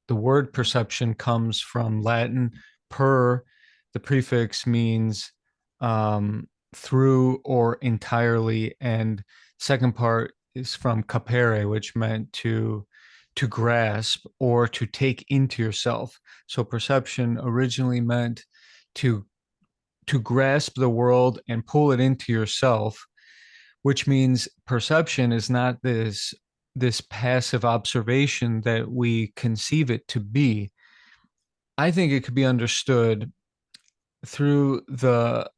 The word perception comes from Latin per, the prefix means through or entirely, and second part is from capere, which meant to grasp or to take into yourself. So perception originally meant to grasp the world and pull it into yourself, which means perception is not this passive observation that we conceive it to be. I think it could be understood through the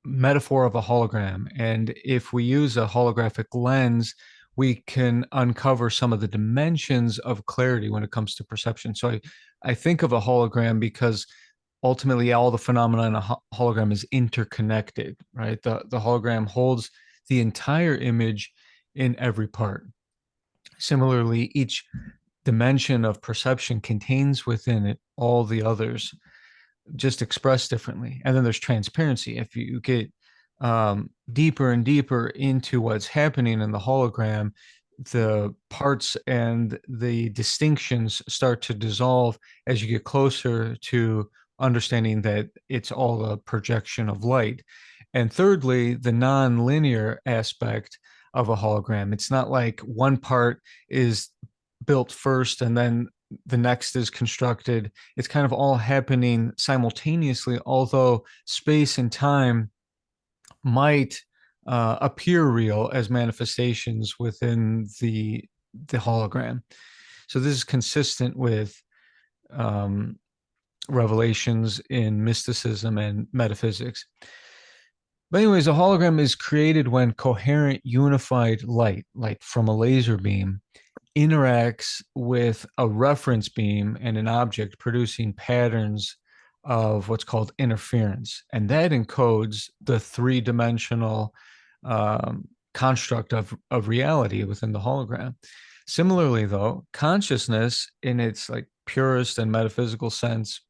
metaphor of a hologram. And if we use a holographic lens, we can uncover some of the dimensions of clarity when it comes to perception. So I think of a hologram because ultimately all the phenomena in a hologram is interconnected, right? The hologram holds the entire image in every part. Similarly, each dimension of perception contains within it all the others, just expressed differently. And then there's transparency. If you get deeper and deeper into what's happening in the hologram, the parts and the distinctions start to dissolve as you get closer to understanding that it's all a projection of light. And thirdly, the non-linear aspect of a hologram. It's not like one part is built first and then the next is constructed. It's kind of all happening simultaneously, although space and time might appear real as manifestations within the hologram. So this is consistent with um, revelations in mysticism and metaphysics. But anyways, a hologram is created when coherent, unified light from a laser beam, interacts with a reference beam and an object, producing patterns of what's called interference. And that encodes the three-dimensional construct of reality within the hologram. Similarly, though, consciousness in its like purest and metaphysical sense,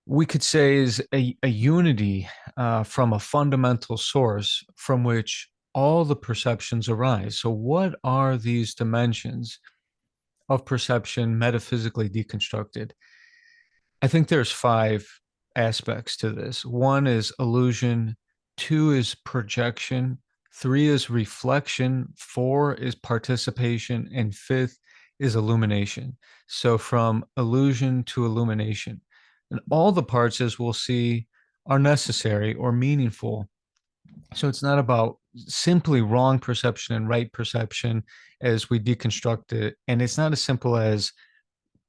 we could say is a unity from a fundamental source from which all the perceptions arise. So, what are these dimensions of perception metaphysically deconstructed? I think there's five aspects to this. One is illusion, two is projection, three is reflection, four is participation, and fifth is illumination. So, from illusion to illumination. And all the parts, as we'll see, are necessary or meaningful. So it's not about simply wrong perception and right perception as we deconstruct it. And it's not as simple as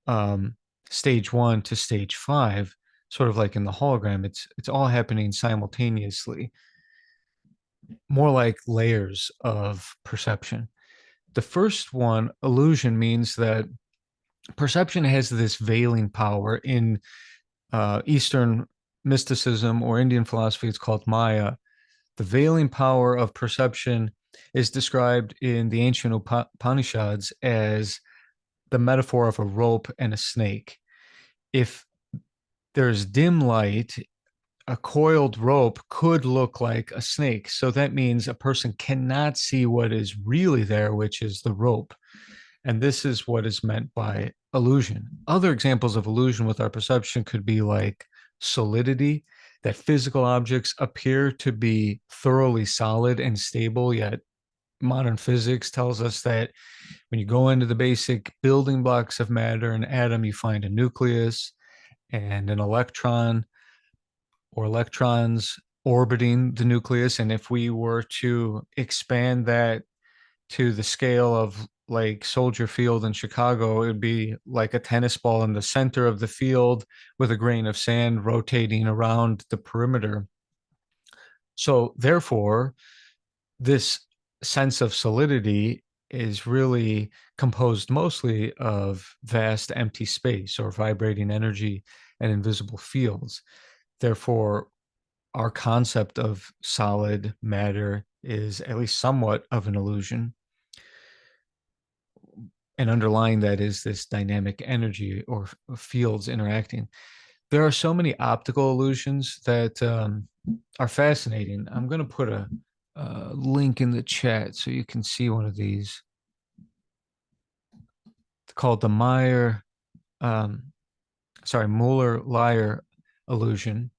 um, stage one to stage five, sort of like in the hologram. It's all happening simultaneously, more like layers of perception. The first one, illusion, means that perception has this veiling power. In Eastern mysticism or Indian philosophy, it's called Maya. The veiling power of perception is described in the ancient Upanishads as the metaphor of a rope and a snake. If there's dim light, a coiled rope could look like a snake. So that means a person cannot see what is really there, which is the rope. And this is what is meant by illusion. Other examples of illusion with our perception could be like solidity, that physical objects appear to be thoroughly solid and stable, yet modern physics tells us that when you go into the basic building blocks of matter, an atom, you find a nucleus and an electron or electrons orbiting the nucleus. And if we were to expand that to the scale of like Soldier Field in Chicago, it would be like a tennis ball in the center of the field with a grain of sand rotating around the perimeter. So, therefore, this sense of solidity is really composed mostly of vast empty space or vibrating energy and invisible fields. Therefore, our concept of solid matter is at least somewhat of an illusion. And underlying that is this dynamic energy or fields interacting. There are so many optical illusions that are fascinating. I'm going to put a link in the chat so you can see one of these. called the Muller-Lyer illusion.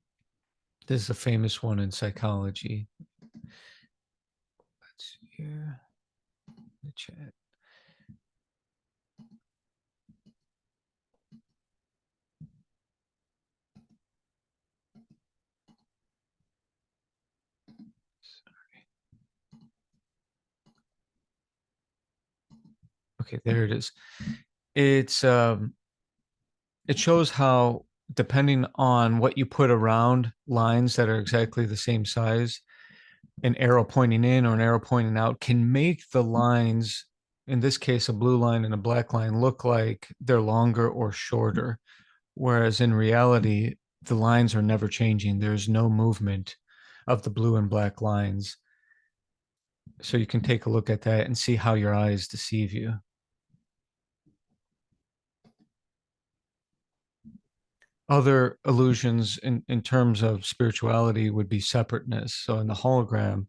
This is a famous one in psychology. Let's see here in the chat. Okay, there it is. It's it shows how, depending on what you put around lines that are exactly the same size, an arrow pointing in or an arrow pointing out can make the lines, in this case a blue line and a black line, look like they're longer or shorter, whereas in reality the lines are never changing. There's no movement of the blue and black lines. So you can take a look at that and see how your eyes deceive you. Other illusions in terms of spirituality would be separateness. So in the hologram,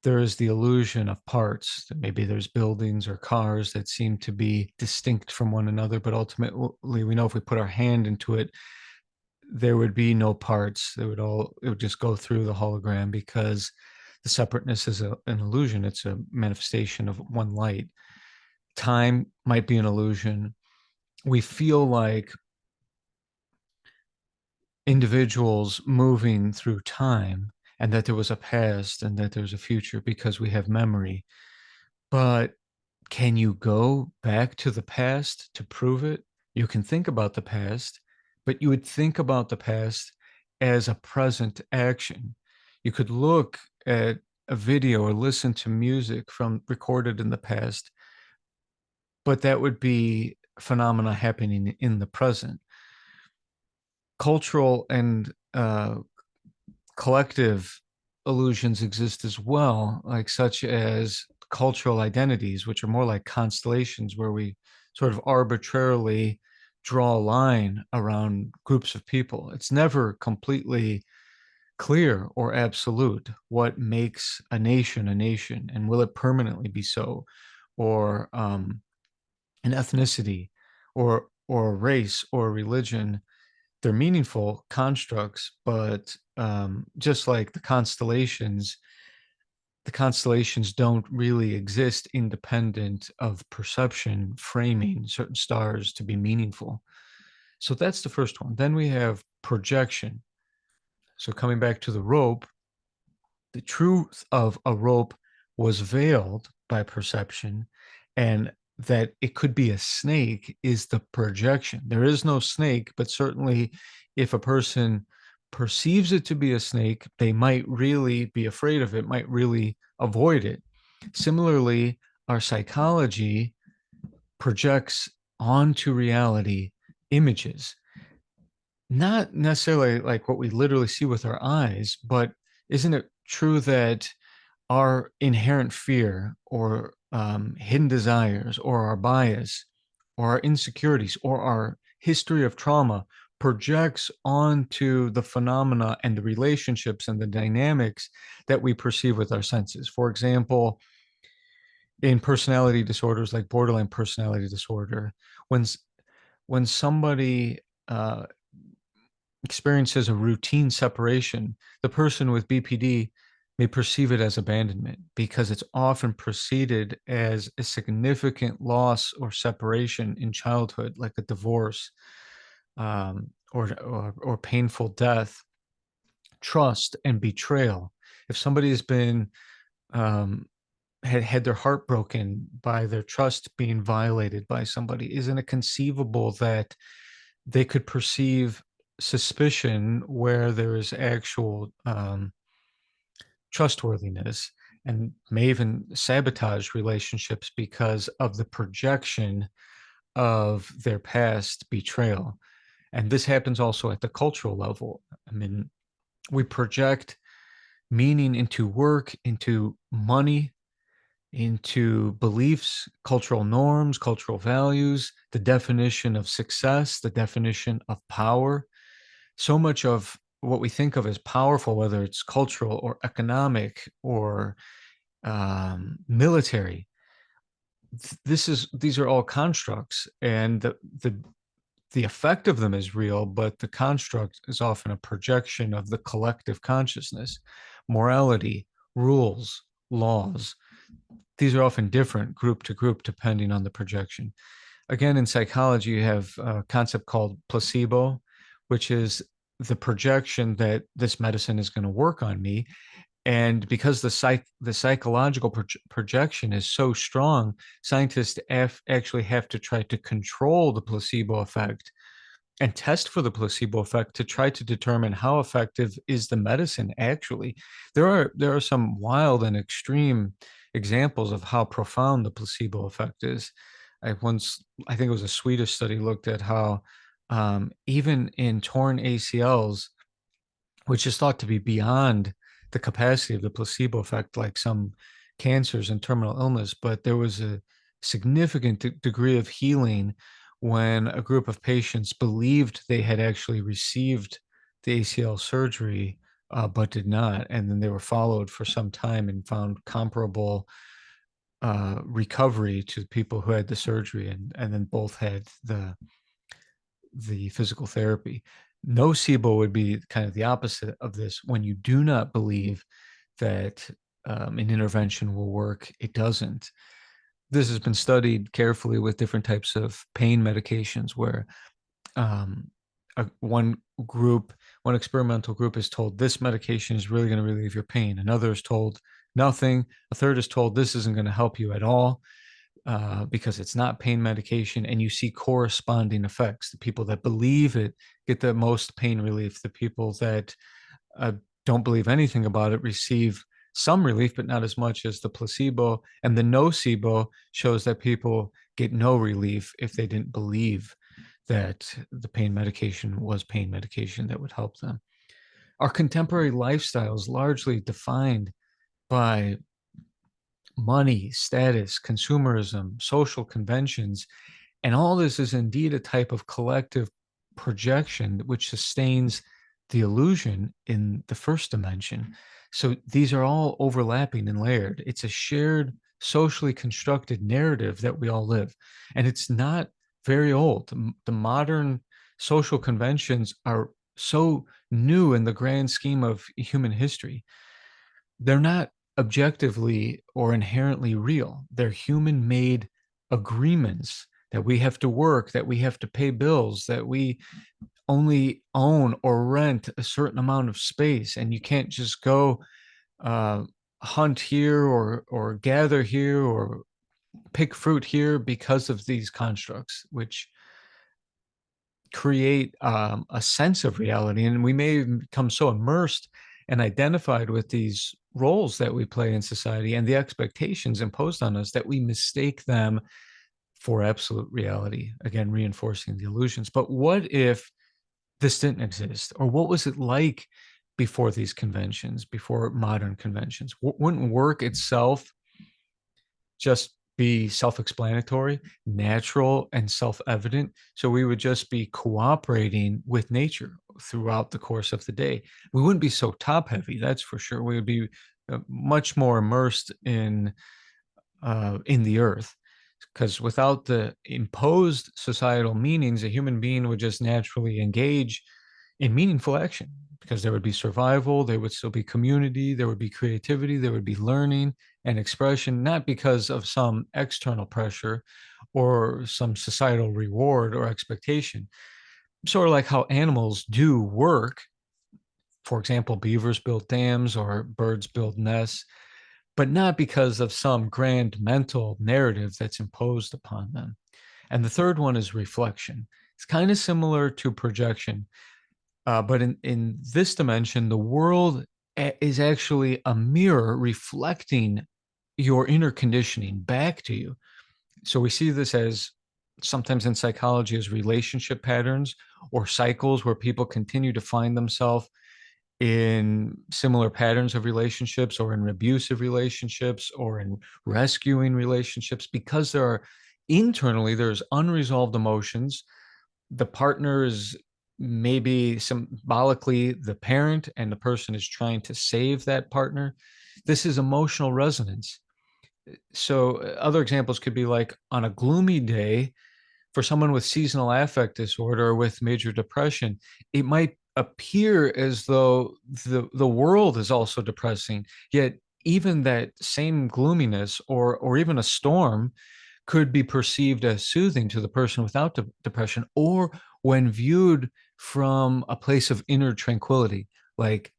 there is the illusion of parts, that maybe there's buildings or cars that seem to be distinct from one another, but ultimately we know if we put our hand into it, there would be no parts. It would just go through the hologram, because the separateness is an illusion. It's a manifestation of one light. Time might be an illusion. We feel like individuals moving through time, and that there was a past and that there's a future because we have memory. But can you go back to the past to prove it? You can think about the past, but you would think about the past as a present action. You could look at a video or listen to music from recorded in the past, but that would be phenomena happening in the present. Cultural and collective illusions exist as well, like such as cultural identities, which are more like constellations, where we sort of arbitrarily draw a line around groups of people. It's never completely clear or absolute what makes a nation, and will it permanently be so, or an ethnicity, or a race or a religion. They're meaningful constructs, but just like the constellations don't really exist independent of perception framing certain stars to be meaningful. So that's the first one. Then we have projection. So coming back to the rope, the truth of a rope was veiled by perception, and that it could be a snake is the projection. There is no snake, but certainly if a person perceives it to be a snake, they might really be afraid of it, might really avoid it. Similarly, our psychology projects onto reality images, not necessarily like what we literally see with our eyes, but isn't it true that our inherent fear, or hidden desires, or our bias, or our insecurities, or our history of trauma projects onto the phenomena and the relationships and the dynamics that we perceive with our senses? For example, in personality disorders like borderline personality disorder, when when somebody experiences a routine separation, the person with BPD may perceive it as abandonment, because it's often preceded as a significant loss or separation in childhood, like a divorce, or painful death, trust and betrayal. If somebody has been had their heart broken by their trust being violated by somebody, isn't it conceivable that they could perceive suspicion where there is actual trustworthiness, and may even sabotage relationships because of the projection of their past betrayal? And this happens also at the cultural level. I mean, we project meaning into work, into money, into beliefs, cultural norms, cultural values, the definition of success, the definition of power. So much of what we think of as powerful, whether it's cultural or economic or military, these are all constructs, and the effect of them is real, but the construct is often a projection of the collective consciousness. Morality, rules, laws, these are often different group to group depending on the projection. Again, in psychology, you have a concept called placebo, which is the projection that this medicine is going to work on me. And because the psychological projection is so strong, scientists actually have to try to control the placebo effect and test for the placebo effect to try to determine how effective is the medicine actually. There are some wild and extreme examples of how profound the placebo effect is. I think it was a Swedish study, looked at how even in torn ACLs, which is thought to be beyond the capacity of the placebo effect, like some cancers and terminal illness, but there was a significant degree of healing when a group of patients believed they had actually received the ACL surgery, but did not. And then they were followed for some time and found comparable recovery to people who had the surgery, and then both had the physical therapy. Nocebo would be kind of the opposite of this. When you do not believe that an intervention will work, it doesn't. This has been studied carefully with different types of pain medications where um, one group, one experimental group is told this medication is really going to relieve your pain. Another is told nothing. A third is told this isn't going to help you at all because it's not pain medication, and you see corresponding effects. The people that believe it get the most pain relief. The people that uh, don't believe anything about it receive some relief, but not as much as the placebo. And the nocebo shows that people get no relief if they didn't believe that the pain medication was pain medication that would help them. Our contemporary lifestyle is largely defined by money, status, consumerism, social conventions. And all this is indeed a type of collective projection which sustains the illusion in the first dimension. So these are all overlapping and layered. It's a shared, socially constructed narrative that we all live. And it's not very old. The modern social conventions are so new in the grand scheme of human history. They're not objectively or inherently real. They're human made agreements that we have to work, that we have to pay bills, that we only own or rent a certain amount of space. And you can't just go uh, hunt here or gather here or pick fruit here because of these constructs, which create a sense of reality. And we may become so immersed and identified with these roles that we play in society and the expectations imposed on us that we mistake them for absolute reality, again, reinforcing the illusions. But what if this didn't exist? Or what was it like before these conventions, before modern conventions? Wouldn't work itself just be self-explanatory, natural, and self-evident? So we would just be cooperating with nature throughout the course of the day. We wouldn't be so top-heavy, that's for sure. We would be much more immersed in the earth, because without the imposed societal meanings, a human being would just naturally engage in meaningful action, because there would be survival, there would still be community, there would be creativity, there would be learning and expression, not because of some external pressure or some societal reward or expectation. Sort of like how animals do work. For example, beavers build dams or birds build nests, but not because of some grand mental narrative that's imposed upon them. And the third one is reflection. It's kind of similar to projection, but in this dimension, the world is actually a mirror reflecting your inner conditioning back to you. So we see this as sometimes in psychology as relationship patterns or cycles where people continue to find themselves in similar patterns of relationships or in abusive relationships or in rescuing relationships because there are internally there's unresolved emotions. The partner is maybe symbolically the parent and the person is trying to save that partner. This is emotional resonance. So other examples could be like on a gloomy day, for someone with seasonal affect disorder or with major depression, it might appear as though the world is also depressing. Yet even that same gloominess or even a storm could be perceived as soothing to the person without depression, or when viewed from a place of inner tranquility, like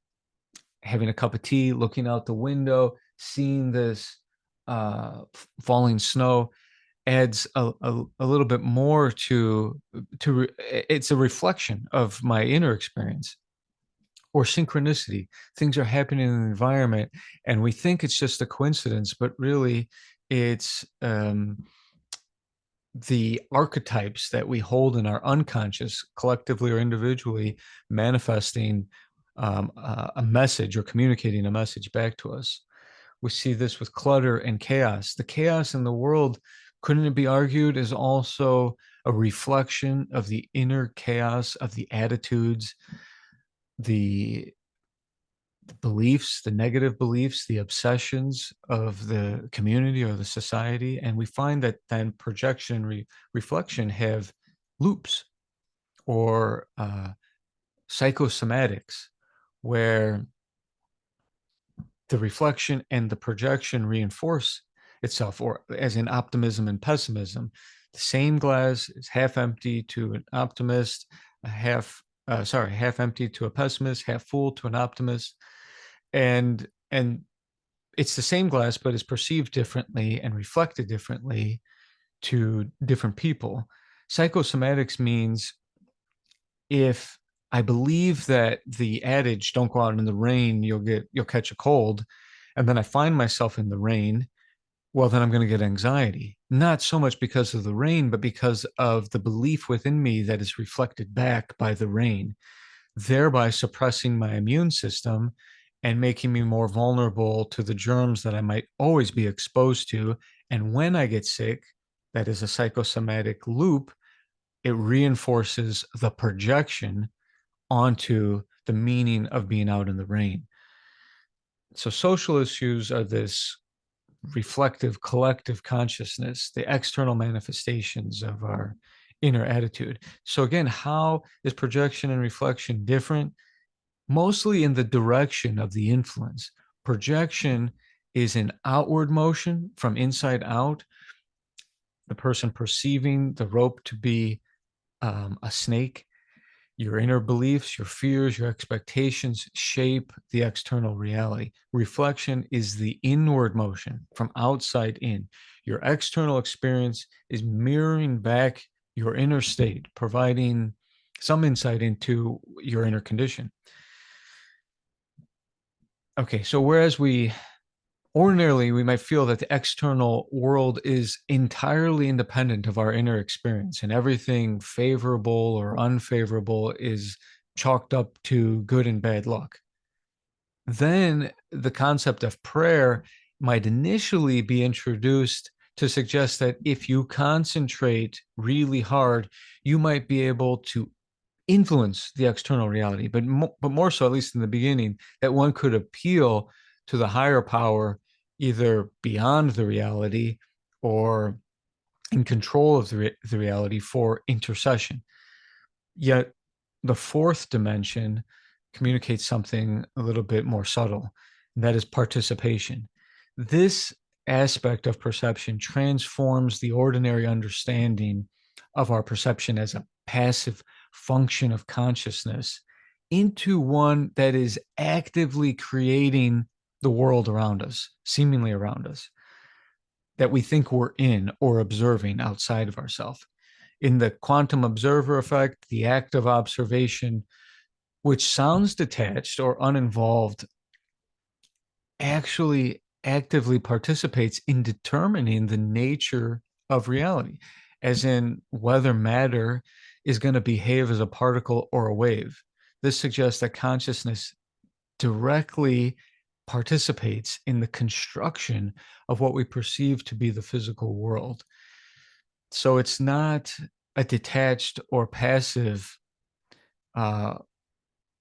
having a cup of tea, looking out the window, seeing this falling snow adds a little bit more to it's a reflection of my inner experience. Or synchronicity, things are happening in the environment and we think it's just a coincidence, but really it's the archetypes that we hold in our unconscious, collectively or individually, manifesting a message or communicating a message back to us. We see this with clutter and chaos. The chaos in the world, couldn't it be argued, is also a reflection of the inner chaos of the attitudes, the beliefs, the negative beliefs, the obsessions of the community or the society. And we find that then projection and reflection have loops, or psychosomatics, where the reflection and the projection reinforce itself, or as in optimism and pessimism. The same glass is half empty to an optimist, half empty to a pessimist, half full to an optimist. And it's the same glass, but it's perceived differently and reflected differently to different people. Psychosomatics means, if I believe that the adage, don't go out in the rain, you'll catch a cold, and then I find myself in the rain, well, then I'm going to get anxiety. Not so much because of the rain, but because of the belief within me that is reflected back by the rain, thereby suppressing my immune system and making me more vulnerable to the germs that I might always be exposed to. And when I get sick, that is a psychosomatic loop, it reinforces the projection onto the meaning of being out in the rain. So social issues are this reflective collective consciousness, the external manifestations of our inner attitude. So again, how is projection and reflection different? Mostly in the direction of the influence. Projection is an outward motion from inside out, the person perceiving the rope to be a snake. Your inner beliefs, your fears, your expectations shape the external reality. Reflection is the inward motion from outside in. Your external experience is mirroring back your inner state, providing some insight into your inner condition. Okay, so whereas ordinarily we might feel that the external world is entirely independent of our inner experience, and everything favorable or unfavorable is chalked up to good and bad luck, then the concept of prayer might initially be introduced to suggest that if you concentrate really hard, you might be able to influence the external reality, but more so, at least in the beginning, that one could appeal to the higher power, either beyond the reality or in control of the reality, for intercession. Yet the fourth dimension communicates something a little bit more subtle, and that is participation. This aspect of perception transforms the ordinary understanding of our perception as a passive function of consciousness into one that is actively creating the world around us, seemingly around us, that we think we're in or observing outside of ourselves. In the quantum observer effect, the act of observation, which sounds detached or uninvolved, actually actively participates in determining the nature of reality, as in whether matter is going to behave as a particle or a wave. This suggests that consciousness directly participates in the construction of what we perceive to be the physical world. So it's not a detached or passive uh,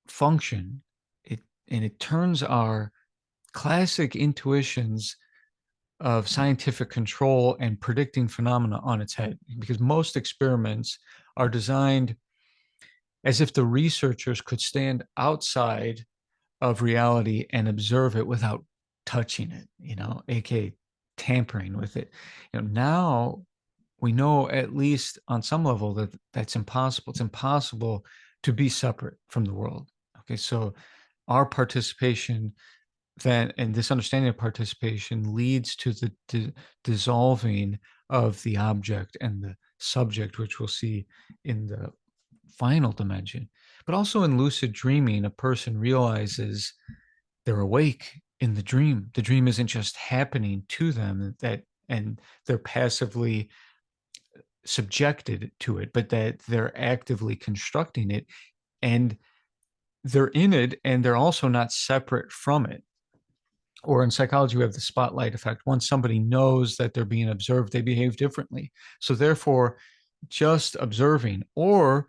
function. And it turns our classic intuitions of scientific control and predicting phenomena on its head, because most experiments are designed as if the researchers could stand outside of reality and observe it without touching it, aka tampering with it. Now we know, at least on some level, that that's impossible. It's impossible to be separate from the world. Okay, so our participation then, and this understanding of participation, leads to the dissolving of the object and the subject, which we'll see in the final dimension. But also in lucid dreaming, a person realizes they're awake in the dream. The dream isn't just happening to them, and they're passively subjected to it, but that they're actively constructing it, and they're in it, and they're also not separate from it. Or in psychology, we have the spotlight effect. Once somebody knows that they're being observed, they behave differently. So therefore, just observing, or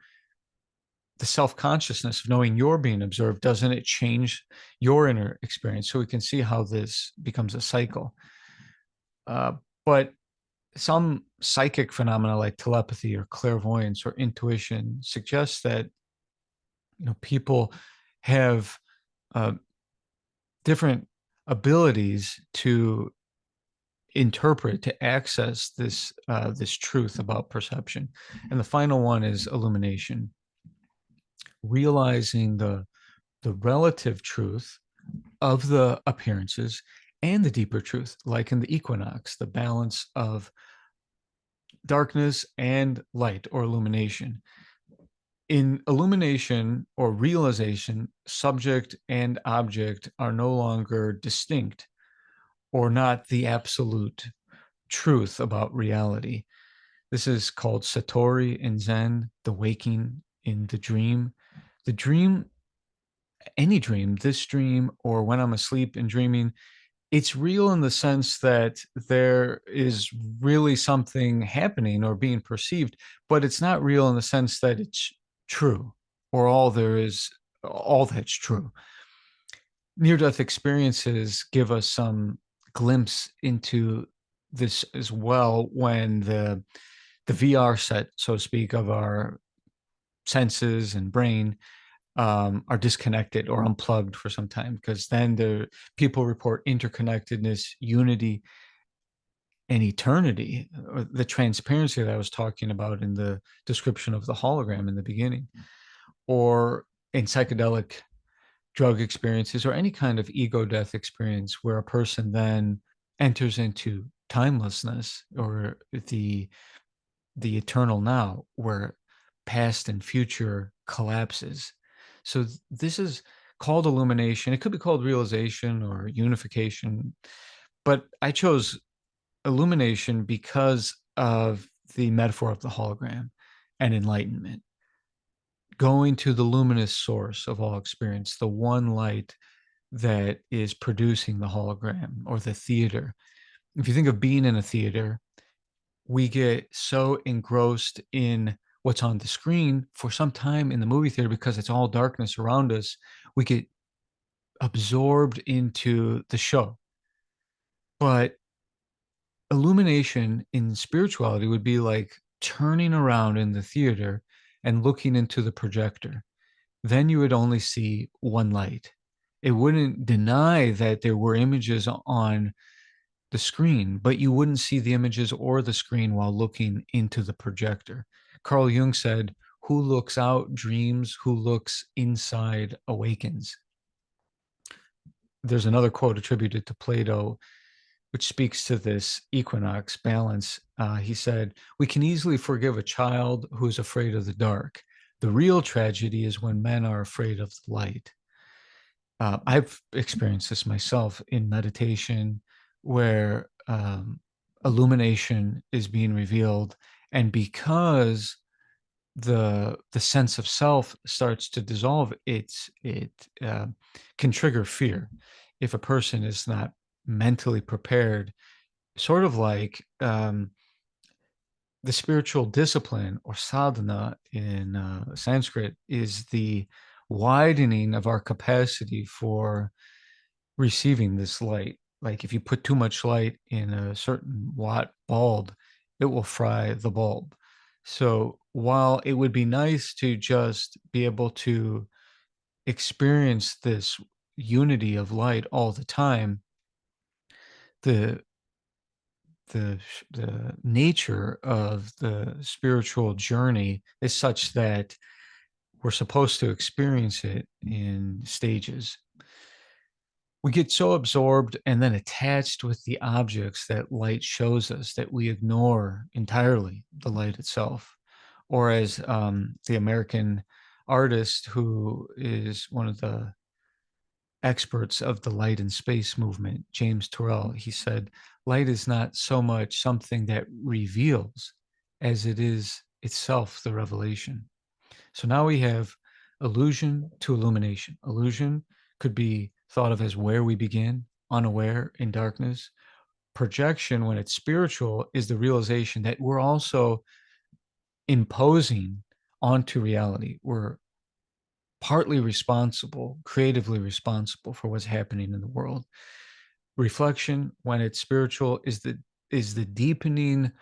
the self-consciousness of knowing you're being observed, doesn't it change your inner experience? So we can see how this becomes a cycle. But some psychic phenomena like telepathy or clairvoyance or intuition suggests that people have different abilities to interpret, to access this truth about perception. And the final one is illumination, realizing the relative truth of the appearances and the deeper truth, like in the equinox, the balance of darkness and light or illumination. In illumination or realization, subject and object are no longer distinct, or not the absolute truth about reality. This is called Satori in Zen, the waking in the dream. The dream, any dream, this dream, or when I'm asleep and dreaming, it's real in the sense that there is really something happening or being perceived, but it's not real in the sense that it's true, or all that's true. Near-death experiences give us some glimpse into this as well, when the VR set, so to speak, of our senses and brain are disconnected or unplugged for some time, because then the people report interconnectedness, unity, and eternity, or the transparency that I was talking about in the description of the hologram in the beginning. Or in psychedelic drug experiences, or any kind of ego death experience, where a person then enters into timelessness, or the eternal now, where past and future collapses. So this is called illumination. It could be called realization or unification, but I chose illumination because of the metaphor of the hologram and enlightenment, going to the luminous source of all experience, the one light that is producing the hologram or the theater. If you think of being in a theater, we get so engrossed in what's on the screen for some time in the movie theater, because it's all darkness around us. We get absorbed into the show. But illumination in spirituality would be like turning around in the theater and looking into the projector. Then you would only see one light. It wouldn't deny that there were images on the screen, but you wouldn't see the images or the screen while looking into the projector. Carl Jung said, "Who looks out dreams, who looks inside awakens." There's another quote attributed to Plato, which speaks to this equinox balance. He said, "We can easily forgive a child who is afraid of the dark. The real tragedy is when men are afraid of the light." I've experienced this myself in meditation, where illumination is being revealed, and because the sense of self starts to dissolve, it can trigger fear if a person is not mentally prepared. Sort of like the spiritual discipline, or sadhana in Sanskrit, is the widening of our capacity for receiving this light. like if you put too much light in a certain watt bulb, it will fry the bulb. So while it would be nice to just be able to experience this unity of light all the time, the the nature of the spiritual journey is such that we're supposed to experience it in stages. We get so absorbed and then attached with the objects that light shows us that we ignore entirely the light itself. Or as the American artist who is one of the experts of the light and space movement, James Turrell, he said, light is not so much something that reveals as it is itself the revelation. So now we have illusion to illumination. Illusion could be thought of as where we begin, unaware in darkness. Projection, when it's spiritual, is the realization that we're also imposing onto reality. We're partly responsible, creatively responsible for what's happening in the world. Reflection, when it's spiritual, is the deepening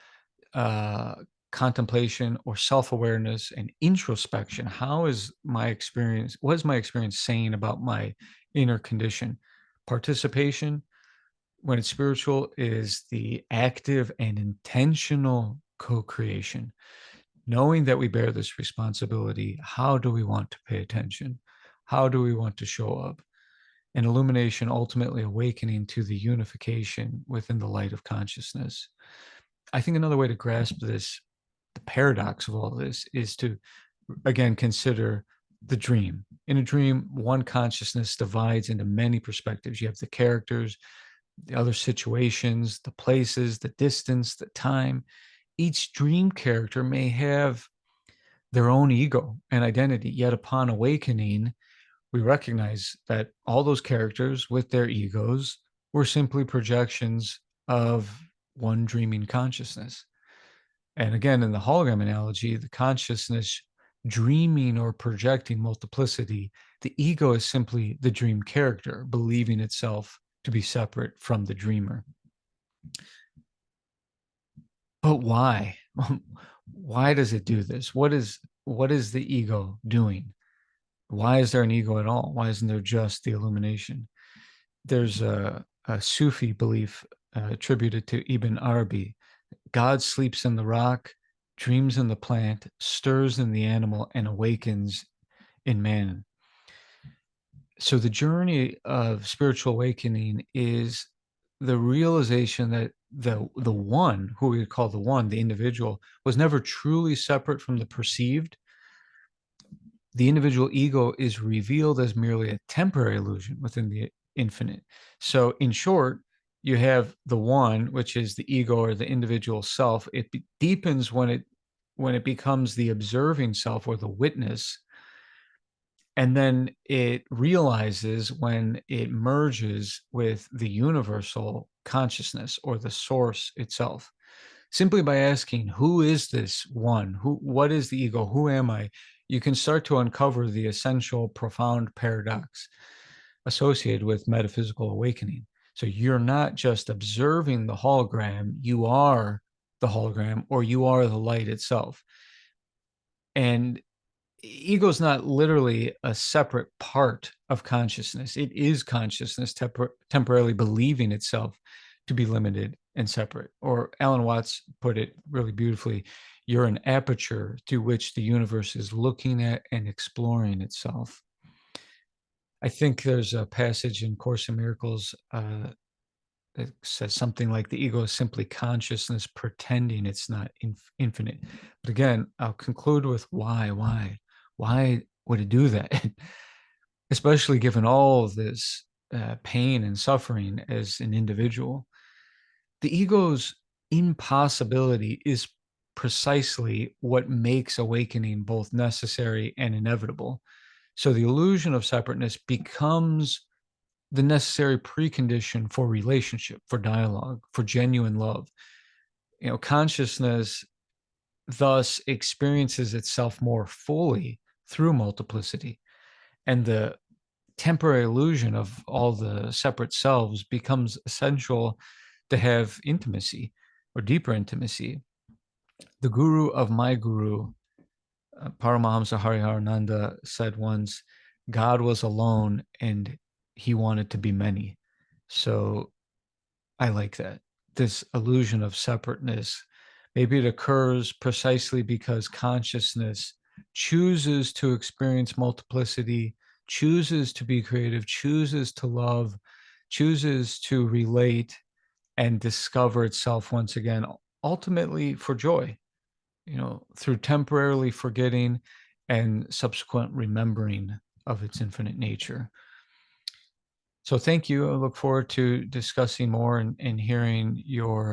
uh, contemplation or self-awareness and introspection. How is my experience? What is my experience saying about my inner condition? Participation, when it's spiritual, is the active and intentional co-creation. Knowing that we bear this responsibility, how do we want to pay attention? How do we want to show up? And illumination, ultimately awakening to the unification within the light of consciousness. I think another way to grasp this, the paradox of all this, is to again consider the dream. In a dream, one consciousness divides into many perspectives. You have the characters, the other situations, the places, the distance, the time. Each dream character may have their own ego and identity, yet upon awakening, we recognize that all those characters with their egos were simply projections of one dreaming consciousness. And again, in the hologram analogy, the consciousness dreaming or projecting multiplicity, the ego is simply the dream character, believing itself to be separate from the dreamer. But why? Why does it do this? What is the ego doing? Why is there an ego at all? Why isn't there just the illumination? There's a Sufi belief attributed to Ibn Arabi. God sleeps in the rock, dreams in the plant, stirs in the animal, and awakens in man. So the journey of spiritual awakening is the realization that the one, who we would call the one, the individual, was never truly separate from the perceived. The individual ego is revealed as merely a temporary illusion within the infinite. So, in short, you have the one, which is the ego or the individual self. It deepens when it becomes the observing self or the witness, and then it realizes when it merges with the universal consciousness or the source itself. Simply by asking, who is this one? What is the ego? Who am I? You can start to uncover the essential, profound paradox associated with metaphysical awakening. So you're not just observing the hologram, you are the hologram, or you are the light itself. And ego is not literally a separate part of consciousness. It is consciousness temporarily believing itself to be limited and separate. Or Alan Watts put it really beautifully, you're an aperture to which the universe is looking at and exploring itself. I think there's a passage in Course in Miracles that says something like the ego is simply consciousness pretending it's not infinite. But again, I'll conclude with why would it do that? Especially given all of this pain and suffering as an individual. The ego's impossibility is precisely what makes awakening both necessary and inevitable. So the illusion of separateness becomes the necessary precondition for relationship, for dialogue, for genuine love. You know, consciousness thus experiences itself more fully through multiplicity. And the temporary illusion of all the separate selves becomes essential to have intimacy or deeper intimacy. The guru of my guru, Paramahamsa Hariharananda, said once, God was alone and he wanted to be many. So I like that. This illusion of separateness, maybe it occurs precisely because consciousness chooses to experience multiplicity, chooses to be creative, chooses to love, chooses to relate and discover itself once again, ultimately for joy, through temporarily forgetting and subsequent remembering of its infinite nature. So thank you. I look forward to discussing more and hearing your